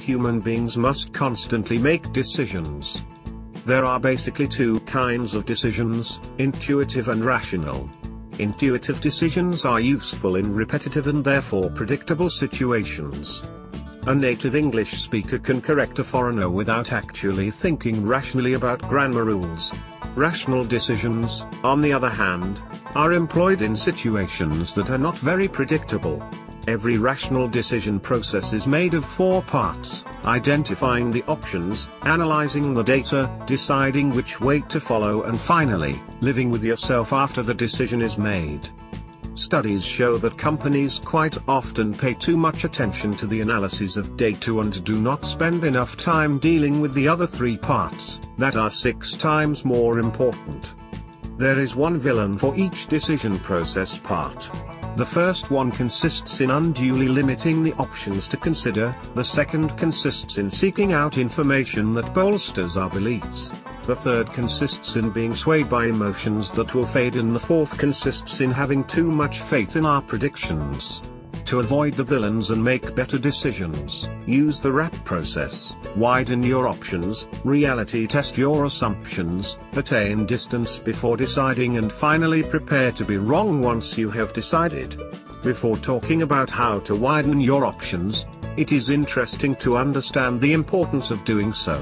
human beings must constantly make decisions. There are basically two kinds of decisions, intuitive and rational. Intuitive decisions are useful in repetitive and therefore predictable situations. A native English speaker can correct a foreigner without actually thinking rationally about grammar rules. Rational decisions, on the other hand, are employed in situations that are not very predictable. Every rational decision process is made of 4 parts: identifying the options, analyzing the data, deciding which way to follow, and finally, living with yourself after the decision is made. Studies show that companies quite often pay too much attention to the analysis of data and do not spend enough time dealing with the other 3 parts, that are 6 times more important. There is one villain for each decision process part. The first one consists in unduly limiting the options to consider, the second consists in seeking out information that bolsters our beliefs, the third consists in being swayed by emotions that will fade, and the fourth consists in having too much faith in our predictions. To avoid the villains and make better decisions, use the RAP process: widen your options, reality test your assumptions, attain distance before deciding, and finally prepare to be wrong once you have decided. Before talking about how to widen your options, it is interesting to understand the importance of doing so.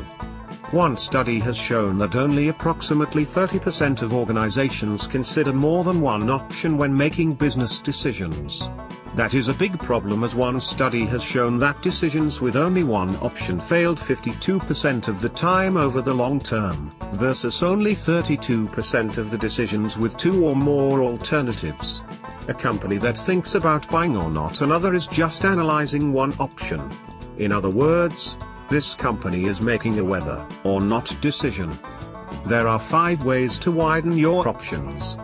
One study has shown that only approximately 30% of organizations consider more than one option when making business decisions. That is a big problem, as one study has shown that decisions with only one option failed 52% of the time over the long term, versus only 32% of the decisions with 2 or more alternatives. A company that thinks about buying or not another is just analyzing one option. In other words, this company is making a whether or not decision. There are 5 ways to widen your options.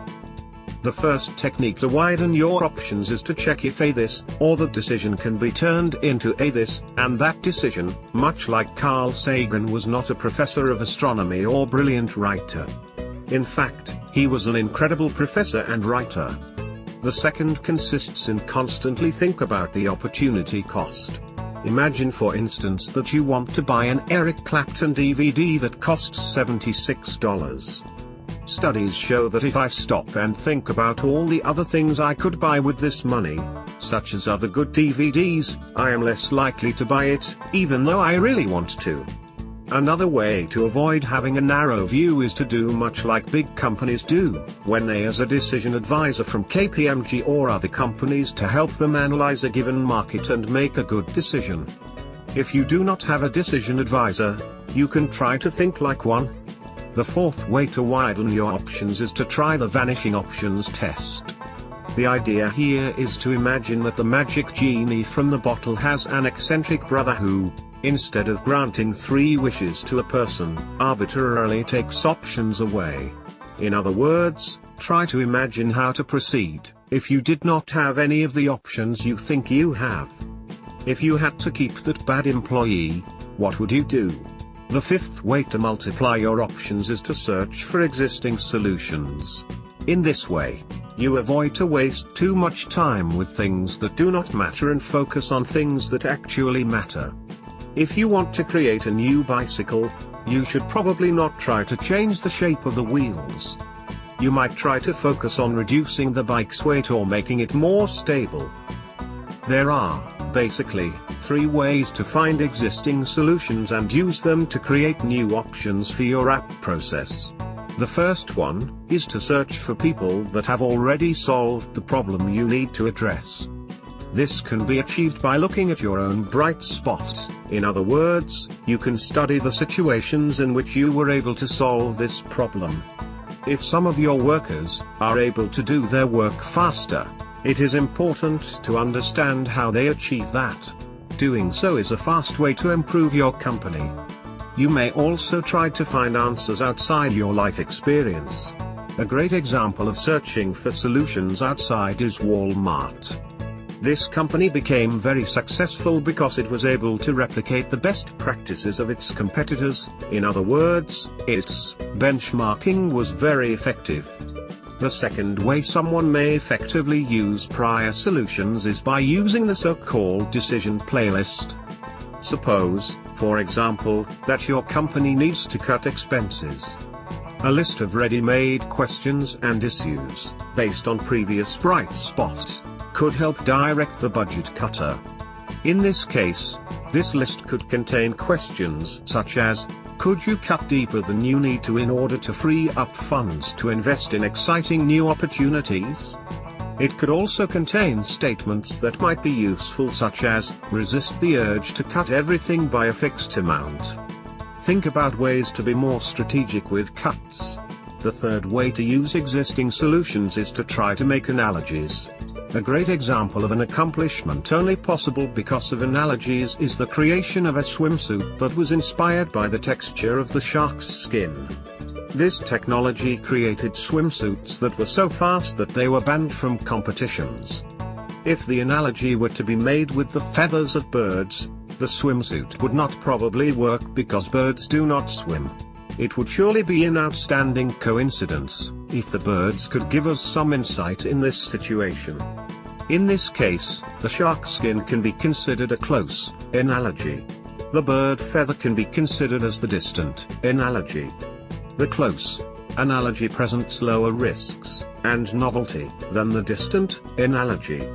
The first technique to widen your options is to check if a this, or that decision can be turned into a this, and that decision, much like Carl Sagan was not a professor of astronomy or brilliant writer. In fact, he was an incredible professor and writer. The second consists in constantly think about the opportunity cost. Imagine for instance that you want to buy an Eric Clapton DVD that costs $76. Studies show that if I stop and think about all the other things I could buy with this money, such as other good DVDs, I am less likely to buy it, even though I really want to. Another way to avoid having a narrow view is to do much like big companies do, when they use a decision advisor from KPMG or other companies to help them analyze a given market and make a good decision. If you do not have a decision advisor, you can try to think like one. The fourth way to widen your options is to try the vanishing options test. The idea here is to imagine that the magic genie from the bottle has an eccentric brother who, instead of granting 3 wishes to a person, arbitrarily takes options away. In other words, try to imagine how to proceed if you did not have any of the options you think you have. If you had to keep that bad employee, what would you do? The fifth way to multiply your options is to search for existing solutions. In this way, you avoid to waste too much time with things that do not matter and focus on things that actually matter. If you want to create a new bicycle, you should probably not try to change the shape of the wheels. You might try to focus on reducing the bike's weight or making it more stable. There are, basically, 3 ways to find existing solutions and use them to create new options for your app process. The first one is to search for people that have already solved the problem you need to address. This can be achieved by looking at your own bright spots. In other words, you can study the situations in which you were able to solve this problem. If some of your workers are able to do their work faster, it is important to understand how they achieve that. Doing so is a fast way to improve your company. You may also try to find answers outside your life experience. A great example of searching for solutions outside is Walmart. This company became very successful because it was able to replicate the best practices of its competitors. In other words, its benchmarking was very effective. The second way someone may effectively use prior solutions is by using the so-called decision playlist. Suppose, for example, that your company needs to cut expenses. A list of ready-made questions and issues, based on previous bright spots, could help direct the budget cutter. In this case, this list could contain questions such as, could you cut deeper than you need to in order to free up funds to invest in exciting new opportunities? It could also contain statements that might be useful such as, resist the urge to cut everything by a fixed amount. Think about ways to be more strategic with cuts. The third way to use existing solutions is to try to make analogies. A great example of an accomplishment only possible because of analogies is the creation of a swimsuit that was inspired by the texture of the shark's skin. This technology created swimsuits that were so fast that they were banned from competitions. If the analogy were to be made with the feathers of birds, the swimsuit would not probably work because birds do not swim. It would surely be an outstanding coincidence, if the birds could give us some insight in this situation. In this case, the shark skin can be considered a close analogy. The bird feather can be considered as the distant analogy. The close analogy presents lower risks and novelty than the distant analogy.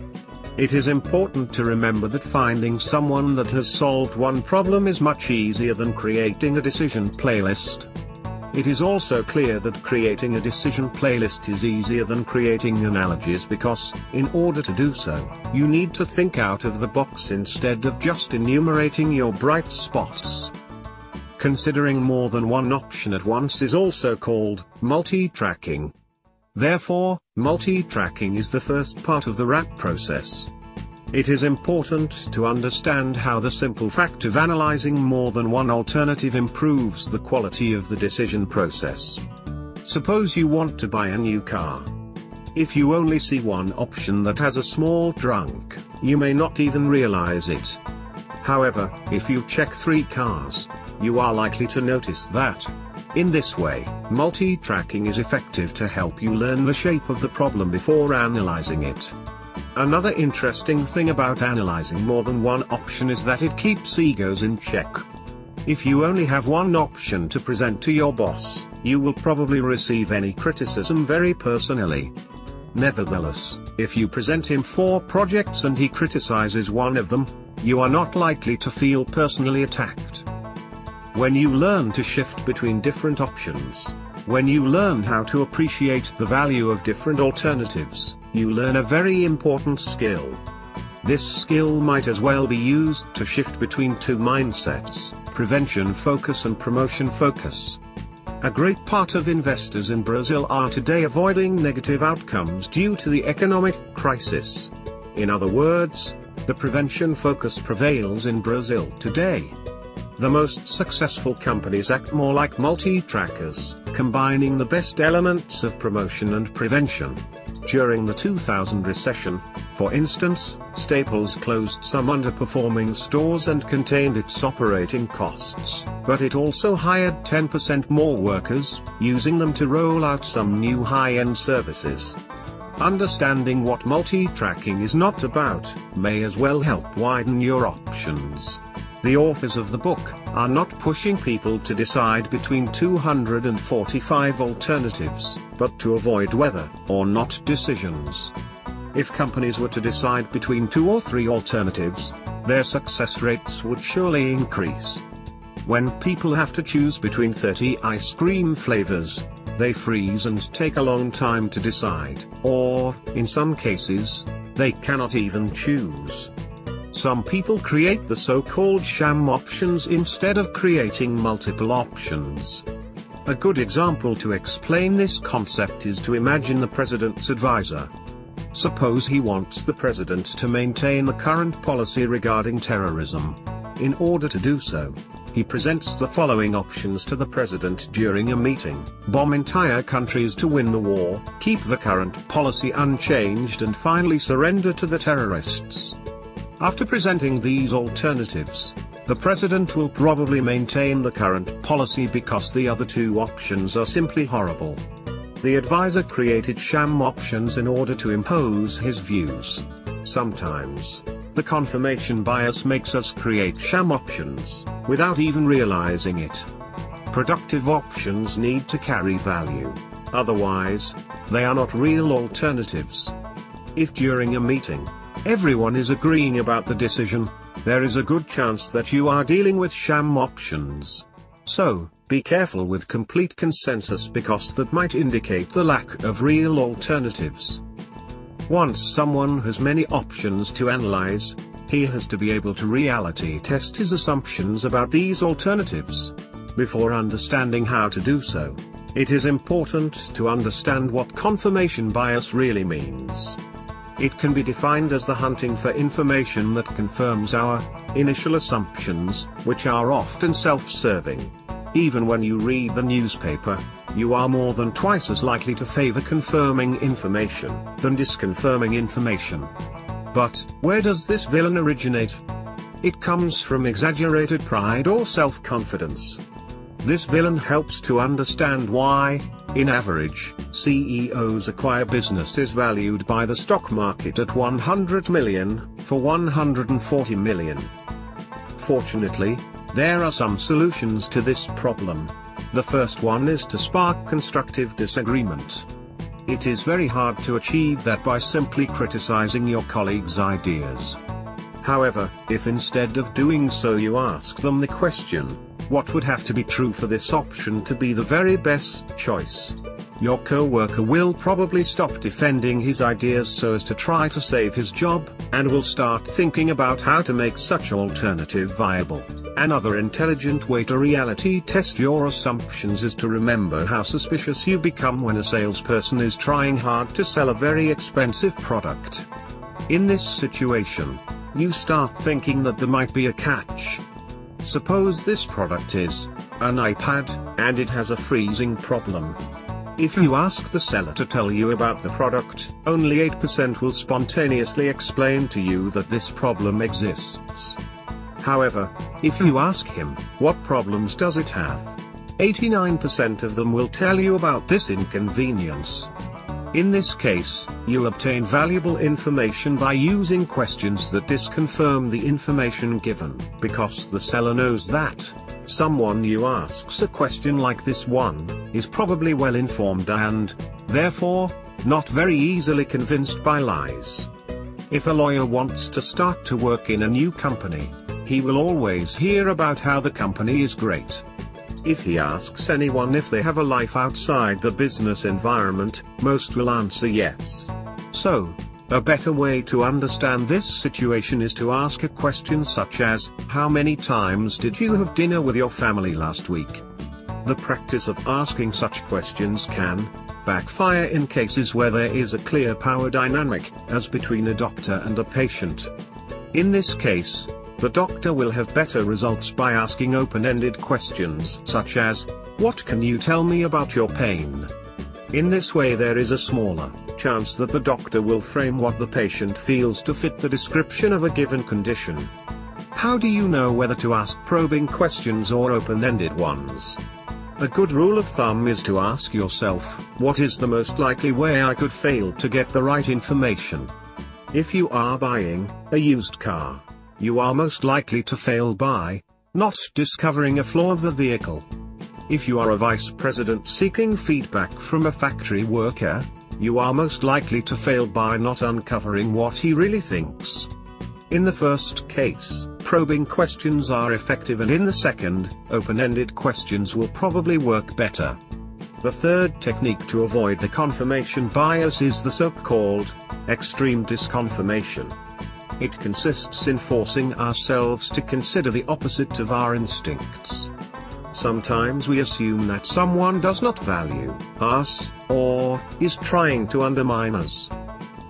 It is important to remember that finding someone that has solved one problem is much easier than creating a decision playlist. It is also clear that creating a decision playlist is easier than creating analogies because, in order to do so, you need to think out of the box instead of just enumerating your bright spots. Considering more than one option at once is also called multi-tracking. Therefore, multi-tracking is the first part of the RAP process. It is important to understand how the simple fact of analyzing more than one alternative improves the quality of the decision process. Suppose you want to buy a new car. If you only see one option that has a small trunk, you may not even realize it. However, if you check 3 cars, you are likely to notice that. In this way, multi-tracking is effective to help you learn the shape of the problem before analyzing it. Another interesting thing about analyzing more than one option is that it keeps egos in check. If you only have one option to present to your boss, you will probably receive any criticism very personally. Nevertheless, if you present him 4 projects and he criticizes one of them, you are not likely to feel personally attacked. When you learn to shift between different options, when you learn how to appreciate the value of different alternatives, you learn a very important skill. This skill might as well be used to shift between 2 mindsets, prevention focus and promotion focus. A great part of investors in Brazil are today avoiding negative outcomes due to the economic crisis. In other words, the prevention focus prevails in Brazil today. The most successful companies act more like multi-trackers, combining the best elements of promotion and prevention. During the 2000 recession, for instance, Staples closed some underperforming stores and contained its operating costs, but it also hired 10% more workers, using them to roll out some new high-end services. Understanding what multi-tracking is not about may as well help widen your options. The authors of the book are not pushing people to decide between 245 alternatives, but to avoid whether or not decisions. If companies were to decide between 2 or 3 alternatives, their success rates would surely increase. When people have to choose between 30 ice cream flavors, they freeze and take a long time to decide, or, in some cases, they cannot even choose. Some people create the so-called sham options instead of creating multiple options. A good example to explain this concept is to imagine the president's advisor. Suppose he wants the president to maintain the current policy regarding terrorism. In order to do so, he presents the following options to the president during a meeting: bomb entire countries to win the war, keep the current policy unchanged, and finally surrender to the terrorists. After presenting these alternatives, the president will probably maintain the current policy because the other 2 options are simply horrible. The advisor created sham options in order to impose his views. Sometimes, The confirmation bias makes us create sham options, without even realizing it. Productive options need to carry value. Otherwise, they are not real alternatives. If during a meeting, everyone is agreeing about the decision, there is a good chance that you are dealing with sham options. So, be careful with complete consensus because that might indicate the lack of real alternatives. Once someone has many options to analyze, he has to be able to reality test his assumptions about these alternatives. Before understanding how to do so, it is important to understand what confirmation bias really means. It can be defined as the hunting for information that confirms our initial assumptions, which are often self-serving. Even when you read the newspaper, you are more than twice as likely to favor confirming information than disconfirming information. But, where does this villain originate? It comes from exaggerated pride or self-confidence. This villain helps to understand why, in average, CEOs acquire businesses valued by the stock market at 100 million, for 140 million. Fortunately, there are some solutions to this problem. The first one is to spark constructive disagreement. It is very hard to achieve that by simply criticizing your colleagues' ideas. However, if instead of doing so you ask them the question, what would have to be true for this option to be the very best choice? Your co-worker will probably stop defending his ideas so as to try to save his job, and will start thinking about how to make such alternative viable. Another intelligent way to reality test your assumptions is to remember how suspicious you become when a salesperson is trying hard to sell a very expensive product. In this situation, you start thinking that there might be a catch. Suppose this product is an iPad, and it has a freezing problem. If you ask the seller to tell you about the product, only 8% will spontaneously explain to you that this problem exists. However, if you ask him, what problems does it have? 89% of them will tell you about this inconvenience. In this case, you'll obtain valuable information by using questions that disconfirm the information given, because the seller knows that someone you asks a question like this one is probably well informed and, therefore, not very easily convinced by lies. If a lawyer wants to start to work in a new company, he will always hear about how the company is great. If he asks anyone if they have a life outside the business environment, most will answer yes. So, a better way to understand this situation is to ask a question such as, how many times did you have dinner with your family last week? The practice of asking such questions can backfire in cases where there is a clear power dynamic, as between a doctor and a patient. In this case, the doctor will have better results by asking open-ended questions such as, what can you tell me about your pain? In this way there is a smaller chance that the doctor will frame what the patient feels to fit the description of a given condition. How do you know whether to ask probing questions or open-ended ones? A good rule of thumb is to ask yourself, what is the most likely way I could fail to get the right information? If you are buying a used car, you are most likely to fail by not discovering a flaw of the vehicle. If you are a vice president seeking feedback from a factory worker, you are most likely to fail by not uncovering what he really thinks. In the first case, probing questions are effective, and in the second, open-ended questions will probably work better. The third technique to avoid the confirmation bias is the so-called extreme disconfirmation. It consists in forcing ourselves to consider the opposite of our instincts. Sometimes we assume that someone does not value us, or is trying to undermine us.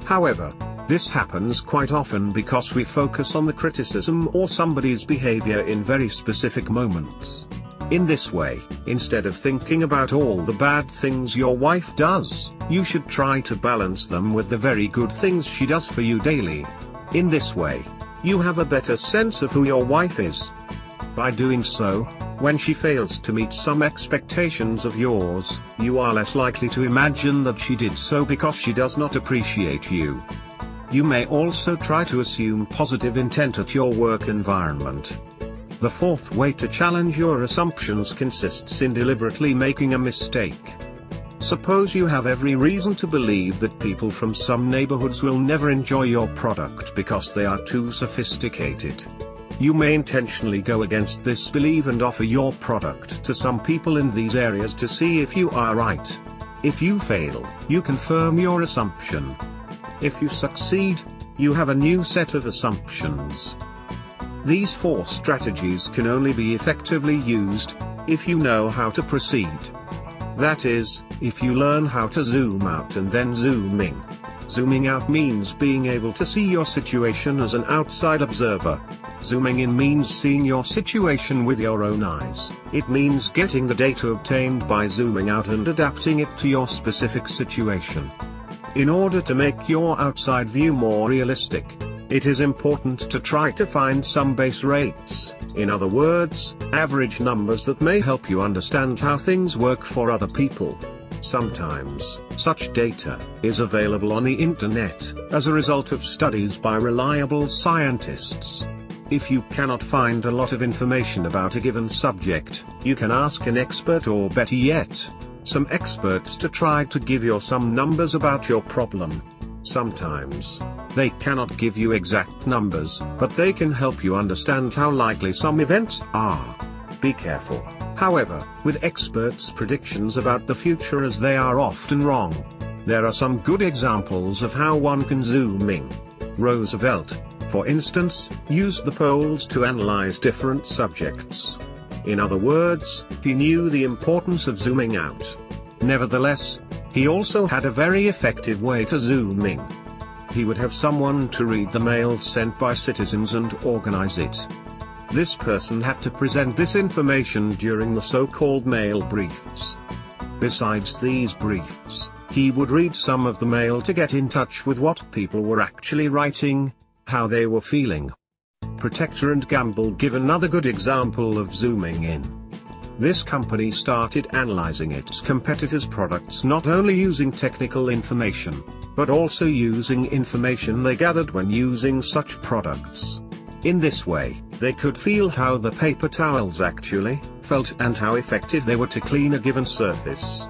However, this happens quite often because we focus on the criticism or somebody's behavior in very specific moments. In this way, instead of thinking about all the bad things your wife does, you should try to balance them with the very good things she does for you daily. In this way, you have a better sense of who your wife is. By doing so, when she fails to meet some expectations of yours, you are less likely to imagine that she did so because she does not appreciate you. You may also try to assume positive intent at your work environment. The fourth way to challenge your assumptions consists in deliberately making a mistake. Suppose you have every reason to believe that people from some neighborhoods will never enjoy your product because they are too sophisticated. You may intentionally go against this belief and offer your product to some people in these areas to see if you are right. If you fail, you confirm your assumption. If you succeed, you have a new set of assumptions. These 4 strategies can only be effectively used if you know how to proceed. That is, if you learn how to zoom out and then zoom in. Zooming out means being able to see your situation as an outside observer. Zooming in means seeing your situation with your own eyes. It means getting the data obtained by zooming out and adapting it to your specific situation. In order to make your outside view more realistic, it is important to try to find some base rates, in other words, average numbers that may help you understand how things work for other people. Sometimes, such data is available on the internet, as a result of studies by reliable scientists. If you cannot find a lot of information about a given subject, you can ask an expert, or better yet, some experts, to try to give you some numbers about your problem. Sometimes, they cannot give you exact numbers, but they can help you understand how likely some events are. Be careful, however, with experts' predictions about the future, as they are often wrong. There are some good examples of how one can zoom in. Roosevelt, for instance, used the polls to analyze different subjects. In other words, he knew the importance of zooming out. Nevertheless, he also had a very effective way to zoom in. He would have someone to read the mail sent by citizens and organize it. This person had to present this information during the so-called mail briefs. Besides these briefs, he would read some of the mail to get in touch with what people were actually writing, how they were feeling. Procter & Gamble give another good example of zooming in. This company started analyzing its competitors' products not only using technical information, but also using information they gathered when using such products. In this way, they could feel how the paper towels actually felt and how effective they were to clean a given surface.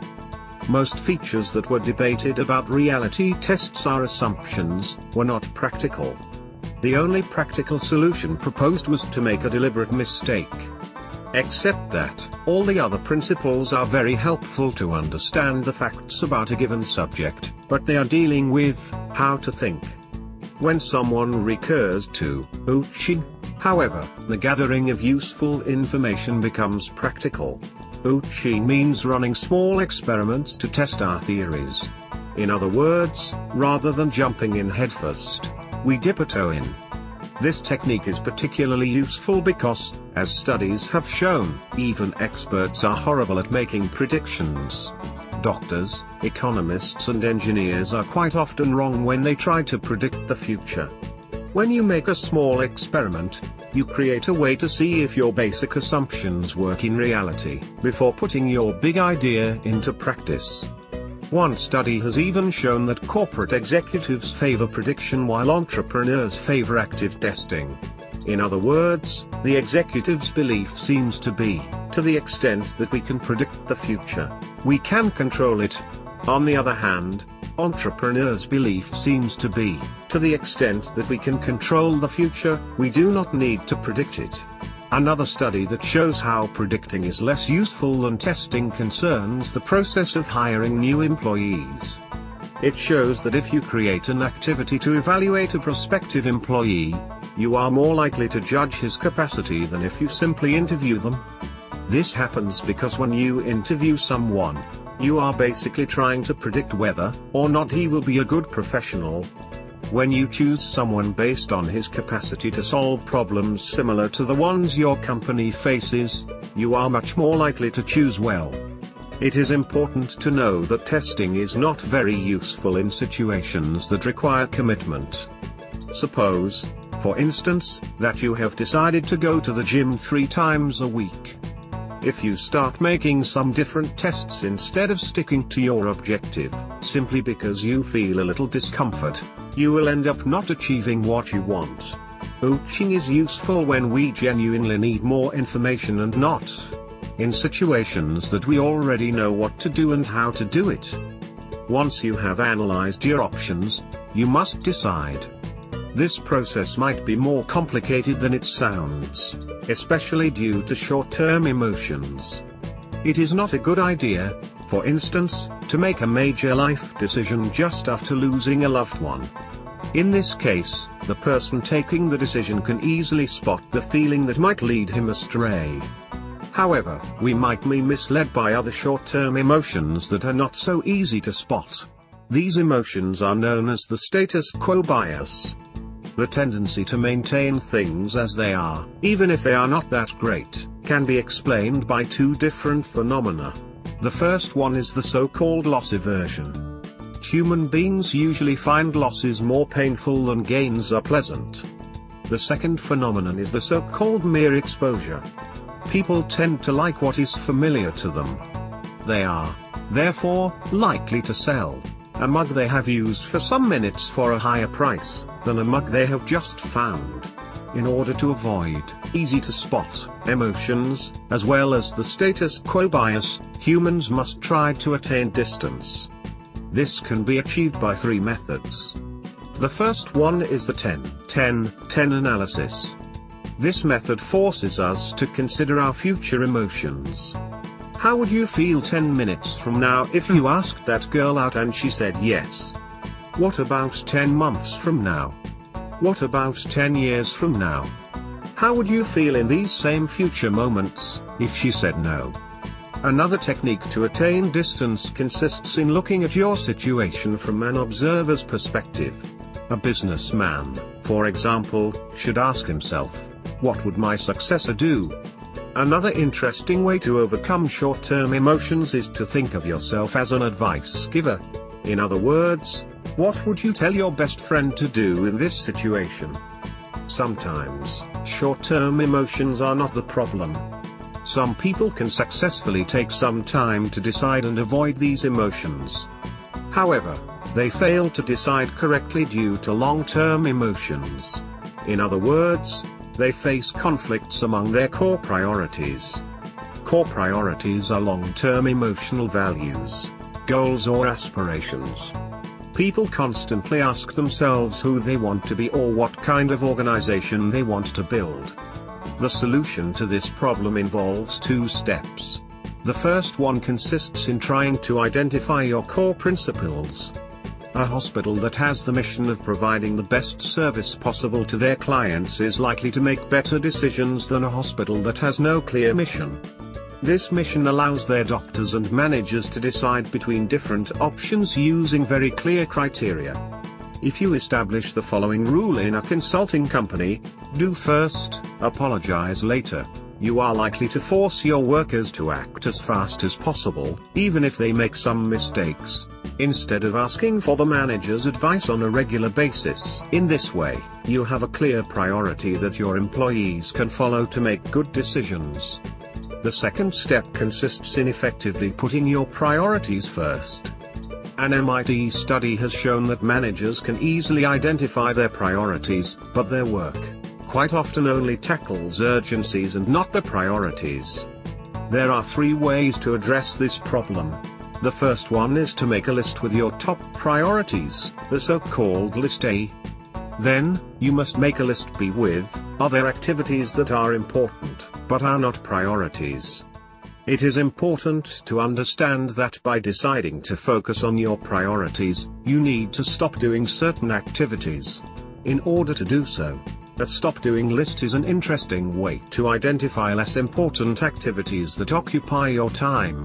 Most features that were debated about reality tests are assumptions, were not practical. The only practical solution proposed was to make a deliberate mistake. Except that, all the other principles are very helpful to understand the facts about a given subject, but they are dealing with how to think. When someone recurs to ATTAIN, however, the gathering of useful information becomes practical. ATTAIN means running small experiments to test our theories. In other words, rather than jumping in headfirst, we dip a toe in. This technique is particularly useful because, as studies have shown, even experts are horrible at making predictions. Doctors, economists and engineers are quite often wrong when they try to predict the future. When you make a small experiment, you create a way to see if your basic assumptions work in reality, before putting your big idea into practice. One study has even shown that corporate executives favor prediction while entrepreneurs favor active testing. In other words, the executive's belief seems to be, to the extent that we can predict the future, we can control it. On the other hand, entrepreneurs' belief seems to be, to the extent that we can control the future, we do not need to predict it. Another study that shows how predicting is less useful than testing concerns the process of hiring new employees. It shows that if you create an activity to evaluate a prospective employee, you are more likely to judge his capacity than if you simply interview them. This happens because when you interview someone, you are basically trying to predict whether or not he will be a good professional. When you choose someone based on his capacity to solve problems similar to the ones your company faces, you are much more likely to choose well. It is important to know that testing is not very useful in situations that require commitment. Suppose, for instance, that you have decided to go to the gym 3 times a week. If you start making some different tests instead of sticking to your objective, simply because you feel a little discomfort, you will end up not achieving what you want. Coaching is useful when we genuinely need more information and not in situations that we already know what to do and how to do it. Once you have analyzed your options, you must decide. This process might be more complicated than it sounds, especially due to short-term emotions. It is not a good idea, for instance, to make a major life decision just after losing a loved one. In this case, the person taking the decision can easily spot the feeling that might lead him astray. However, we might be misled by other short-term emotions that are not so easy to spot. These emotions are known as the status quo bias. The tendency to maintain things as they are, even if they are not that great, can be explained by two different phenomena. The first one is the so-called loss aversion. Human beings usually find losses more painful than gains are pleasant. The second phenomenon is the so-called mere exposure. People tend to like what is familiar to them. They are, therefore, likely to sell a mug they have used for some minutes for a higher price than a mug they have just found. In order to avoid easy-to-spot emotions, as well as the status quo bias, humans must try to attain distance. This can be achieved by three methods. The first one is the 10-10-10 analysis. This method forces us to consider our future emotions. How would you feel 10 minutes from now if you asked that girl out and she said yes? What about 10 months from now? What about 10 years from now? How would you feel in these same future moments if she said no? Another technique to attain distance consists in looking at your situation from an observer's perspective. A businessman, for example, should ask himself, what would my successor do? Another interesting way to overcome short-term emotions is to think of yourself as an advice giver. In other words, what would you tell your best friend to do in this situation? Sometimes, short-term emotions are not the problem. Some people can successfully take some time to decide and avoid these emotions. However, they fail to decide correctly due to long-term emotions. In other words, they face conflicts among their core priorities. Core priorities are long-term emotional values, goals or aspirations. People constantly ask themselves who they want to be or what kind of organization they want to build. The solution to this problem involves two steps. The first one consists in trying to identify your core principles. A hospital that has the mission of providing the best service possible to their clients is likely to make better decisions than a hospital that has no clear mission. This mission allows their doctors and managers to decide between different options using very clear criteria. If you establish the following rule in a consulting company: do first, apologize later, you are likely to force your workers to act as fast as possible, even if they make some mistakes, instead of asking for the manager's advice on a regular basis. In this way, you have a clear priority that your employees can follow to make good decisions. The second step consists in effectively putting your priorities first. An MIT study has shown that managers can easily identify their priorities, but their work quite often only tackles urgencies and not the priorities. There are three ways to address this problem. The first one is to make a list with your top priorities, the so-called list A. Then, you must make a list B with other activities that are important, but are not priorities. It is important to understand that by deciding to focus on your priorities, you need to stop doing certain activities. In order to do so, a stop-doing list is an interesting way to identify less important activities that occupy your time.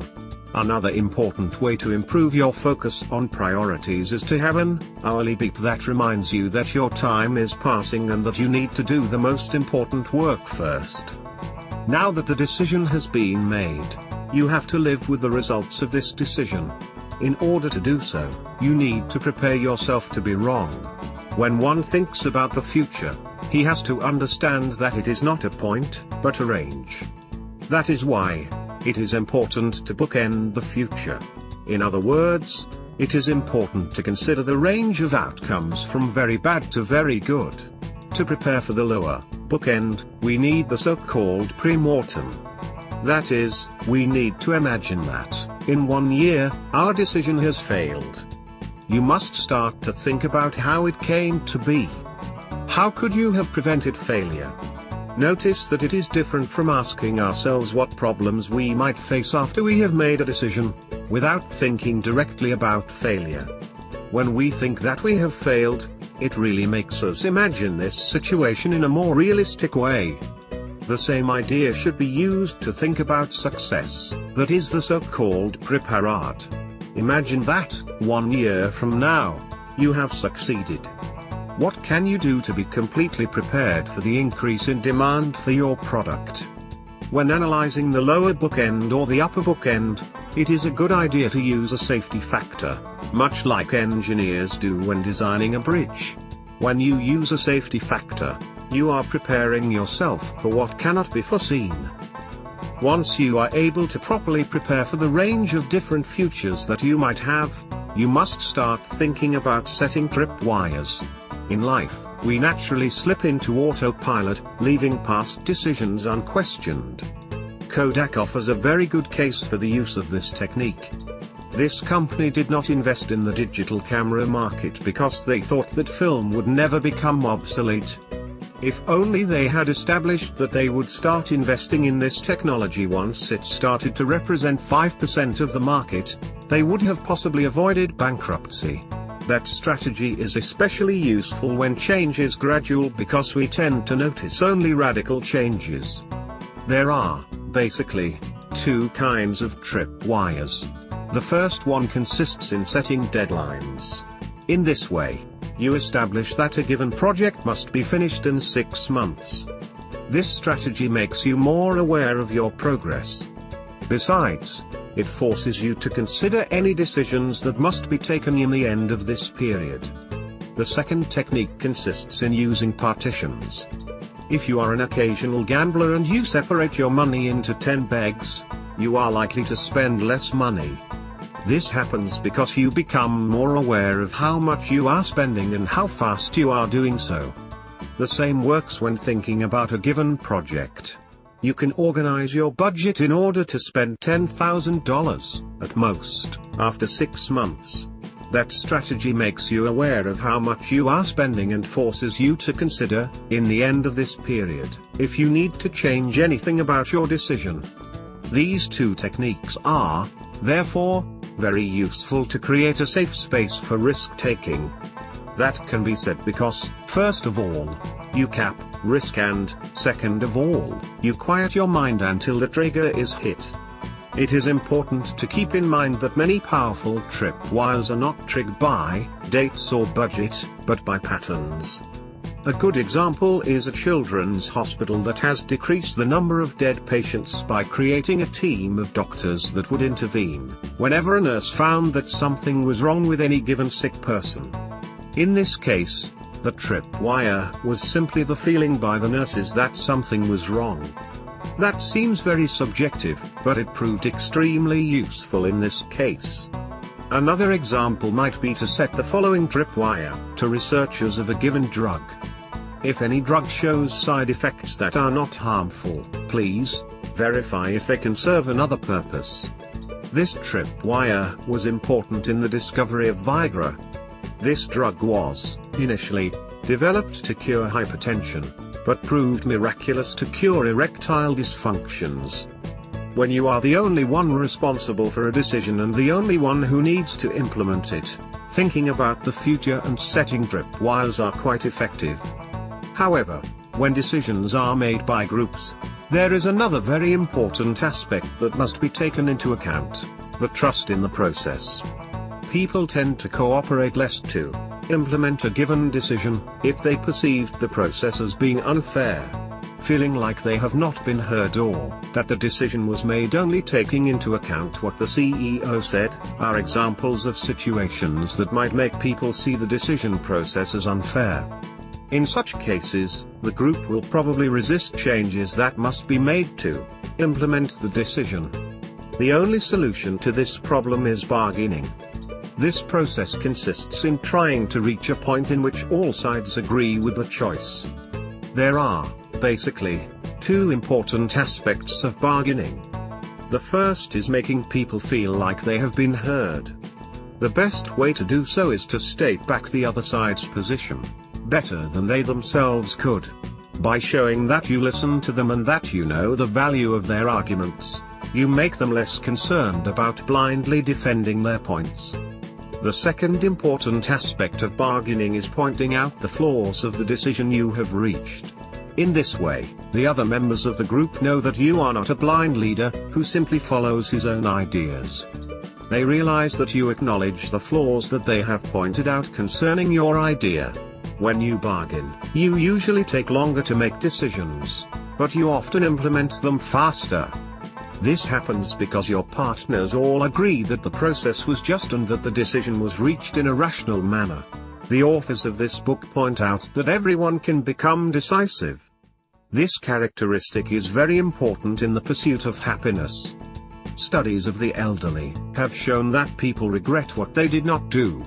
Another important way to improve your focus on priorities is to have an hourly beep that reminds you that your time is passing and that you need to do the most important work first. Now that the decision has been made, you have to live with the results of this decision. In order to do so, you need to prepare yourself to be wrong. When one thinks about the future, he has to understand that it is not a point, but a range. That is why it is important to bookend the future. In other words, It is important to consider the range of outcomes from very bad to very good. To prepare for the lower bookend, we need the so-called pre-mortem. That is, we need to imagine that, in 1 year, our decision has failed. You must start to think about how it came to be. How could you have prevented failure? Notice that it is different from asking ourselves what problems we might face after we have made a decision, without thinking directly about failure. When we think that we have failed, it really makes us imagine this situation in a more realistic way. The same idea should be used to think about success, that is the so-called preparat. Imagine that, 1 year from now, you have succeeded. What can you do to be completely prepared for the increase in demand for your product? When analyzing the lower bookend or the upper bookend, it is a good idea to use a safety factor, much like engineers do when designing a bridge. When you use a safety factor, you are preparing yourself for what cannot be foreseen. Once you are able to properly prepare for the range of different futures that you might have, you must start thinking about setting tripwires. In life, we naturally slip into autopilot, leaving past decisions unquestioned. Kodak offers a very good case for the use of this technique. This company did not invest in the digital camera market because they thought that film would never become obsolete. If only they had established that they would start investing in this technology once it started to represent 5% of the market, they would have possibly avoided bankruptcy. That strategy is especially useful when change is gradual because we tend to notice only radical changes. There are, basically, 2 kinds of tripwires. The first one consists in setting deadlines. In this way, you establish that a given project must be finished in 6 months. This strategy makes you more aware of your progress. Besides, it forces you to consider any decisions that must be taken in the end of this period. The second technique consists in using partitions. If you are an occasional gambler and you separate your money into 10 bags, you are likely to spend less money. This happens because you become more aware of how much you are spending and how fast you are doing so. The same works when thinking about a given project. You can organize your budget in order to spend $10,000, at most, after 6 months. That strategy makes you aware of how much you are spending and forces you to consider, in the end of this period, if you need to change anything about your decision. These 2 techniques are, therefore, very useful to create a safe space for risk-taking. That can be said because, first of all, you cap risk and, second of all, you quiet your mind until the trigger is hit. It is important to keep in mind that many powerful tripwires are not triggered by dates or budget, but by patterns. A good example is a children's hospital that has decreased the number of dead patients by creating a team of doctors that would intervene whenever a nurse found that something was wrong with any given sick person. In this case, the tripwire was simply the feeling by the nurses that something was wrong. That seems very subjective, but it proved extremely useful in this case. Another example might be to set the following tripwire to researchers of a given drug. If any drug shows side effects that are not harmful, please verify if they can serve another purpose. This tripwire was important in the discovery of Viagra. This drug was, initially, developed to cure hypertension, but proved miraculous to cure erectile dysfunctions. When you are the only one responsible for a decision and the only one who needs to implement it, thinking about the future and setting tripwires are quite effective. However, when decisions are made by groups, there is another very important aspect that must be taken into account: the trust in the process. People tend to cooperate less to implement a given decision if they perceived the process as being unfair. Feeling like they have not been heard or that the decision was made only taking into account what the CEO said, are examples of situations that might make people see the decision process as unfair. In such cases, the group will probably resist changes that must be made to implement the decision. The only solution to this problem is bargaining. This process consists in trying to reach a point in which all sides agree with the choice. There are, basically, two important aspects of bargaining. The first is making people feel like they have been heard. The best way to do so is to state back the other side's position, better than they themselves could. By showing that you listen to them and that you know the value of their arguments, you make them less concerned about blindly defending their points. The second important aspect of bargaining is pointing out the flaws of the decision you have reached. In this way, the other members of the group know that you are not a blind leader who simply follows his own ideas. They realize that you acknowledge the flaws that they have pointed out concerning your idea. When you bargain, you usually take longer to make decisions, but you often implement them faster. This happens because your partners all agree that the process was just and that the decision was reached in a rational manner. The authors of this book point out that everyone can become decisive. This characteristic is very important in the pursuit of happiness. Studies of the elderly have shown that people regret what they did not do,